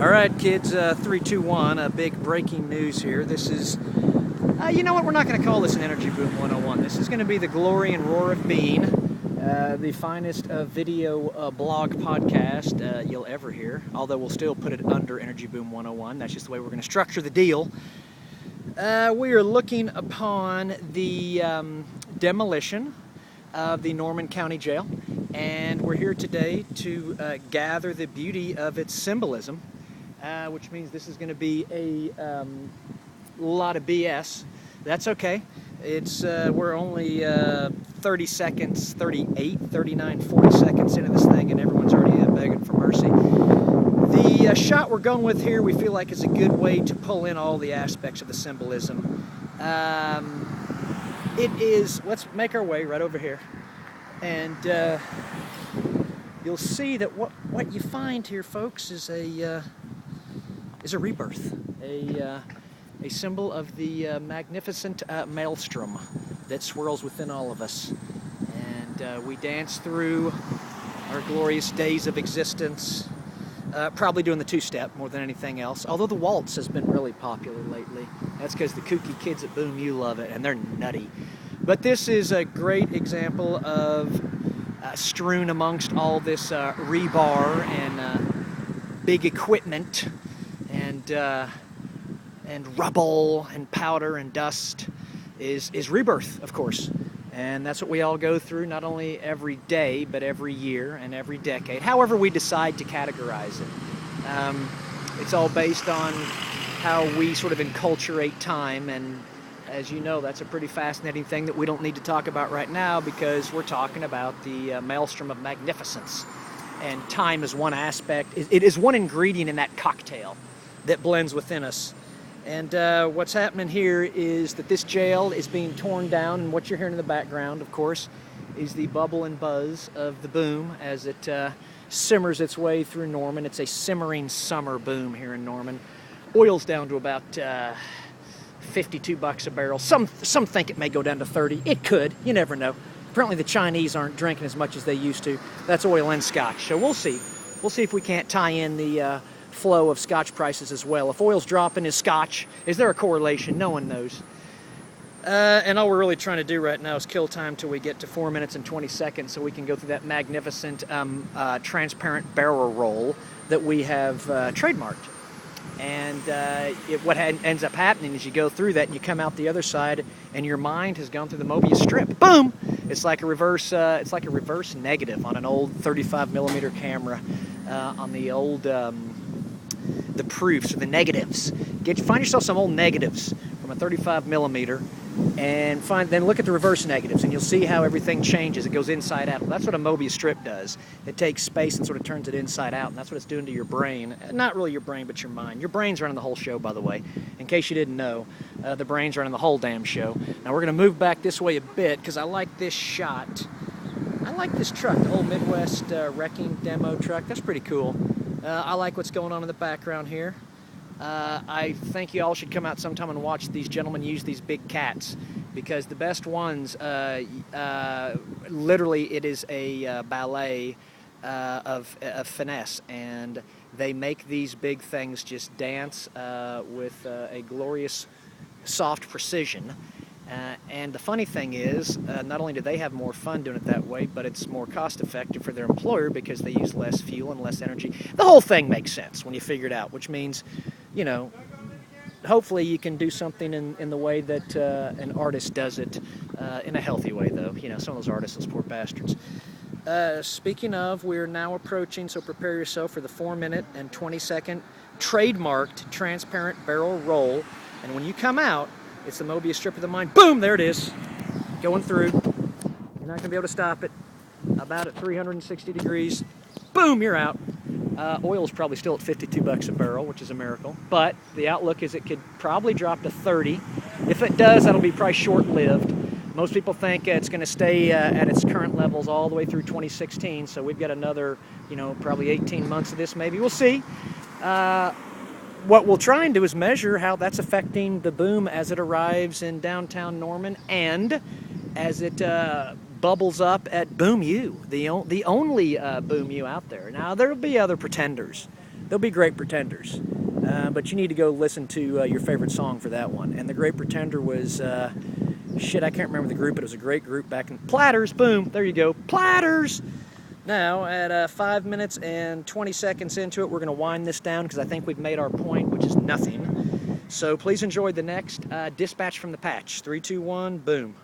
All right, kids, 3, 2, 1, big breaking news here. This is, you know what, we're not going to call this an Energy Boom 101. This is going to be the glory and roar of being, the finest video blog podcast you'll ever hear, although we'll still put it under Energy Boom 101. That's just the way we're going to structure the deal. We are looking upon the demolition of the Norman County Jail, and we're here today to gather the beauty of its symbolism, which means this is going to be a lot of BS. That's okay. It's we're only 30 seconds, 38, 39, 40 seconds into this thing, and everyone's already begging for mercy. The shot we're going with here, we feel like is a good way to pull in all the aspects of the symbolism. It is, let's make our way right over here, and you'll see that what you find here, folks, is a rebirth, a symbol of the magnificent maelstrom that swirls within all of us, and we dance through our glorious days of existence. Probably doing the two-step more than anything else, although the waltz has been really popular lately. That's because the kooky kids at Boom U love it, and they're nutty. But this is a great example of strewn amongst all this rebar and big equipment and rubble and powder and dust is rebirth, of course. And that's what we all go through, not only every day, but every year and every decade, however we decide to categorize it. It's all based on how we sort of enculturate time, and as you know, that's a pretty fascinating thing that we don't need to talk about right now, because we're talking about the Maelstrom of Magnificence. And time is one aspect, it is one ingredient in that cocktail that blends within us. And what's happening here is that this jail is being torn down, and what you're hearing in the background, of course, is the bubble and buzz of the boom as it simmers its way through Norman. It's a simmering summer boom here in Norman. Oil's down to about $52 a barrel. Some think it may go down to 30. It could. You never know. Apparently the Chinese aren't drinking as much as they used to. That's oil and scotch. So we'll see. We'll see if we can't tie in the flow of scotch prices as well. If oil's dropping, is scotch? Is there a correlation? No one knows. And all we're really trying to do right now is kill time till we get to 4 minutes and 20 seconds so we can go through that magnificent transparent barrel roll that we have trademarked. And what ends up happening is you go through that and you come out the other side and your mind has gone through the Mobius strip. Boom! It's like a reverse negative on an old 35 millimeter camera on the old the proofs or the negatives. Find yourself some old negatives from a 35 millimeter and then look at the reverse negatives, and you'll see how everything changes. It goes inside out. That's what a Mobius strip does. It takes space and sort of turns it inside out, and that's what it's doing to your brain. Not really your brain, but your mind. Your brain's running the whole show, by the way. In case you didn't know, the brain's running the whole damn show. Now we're going to move back this way a bit because I like this shot. I like this truck, the old Midwest wrecking demo truck. That's pretty cool. I like what's going on in the background here. I think you all should come out sometime and watch these gentlemen use these big cats, because the best ones, literally it is a ballet of finesse, and they make these big things just dance with a glorious soft precision. And the funny thing is, not only do they have more fun doing it that way, but it's more cost effective for their employer because they use less fuel and less energy. The whole thing makes sense when you figure it out, which means, you know, hopefully you can do something in the way that an artist does it, in a healthy way, though. You know, some of those artists, those poor bastards. Speaking of, we're now approaching, so prepare yourself for the 4 minute and 20 second trademarked transparent barrel roll. And when you come out, it's the Mobius strip of the mind. Boom! There it is. Going through. You're not going to be able to stop it. About at 360 degrees. Boom! You're out. Oil's probably still at $52 a barrel, which is a miracle. But the outlook is it could probably drop to 30. If it does, that'll be probably short-lived. Most people think it's going to stay at its current levels all the way through 2016. So we've got another, probably 18 months of this maybe. We'll see. What we'll try and do is measure how that's affecting the boom as it arrives in downtown Norman and as it bubbles up at Boom U, the only Boom U out there. Now, there'll be other pretenders. they'll be great pretenders. But you need to go listen to your favorite song for that one. And the Great Pretender was, shit, I can't remember the group, but it was a great group back in Platters. Boom, there you go, Platters. Now, at 5 minutes and 20 seconds into it, we're going to wind this down because I think we've made our point, which is nothing. So please enjoy the next dispatch from the patch. 3, 2, 1, boom.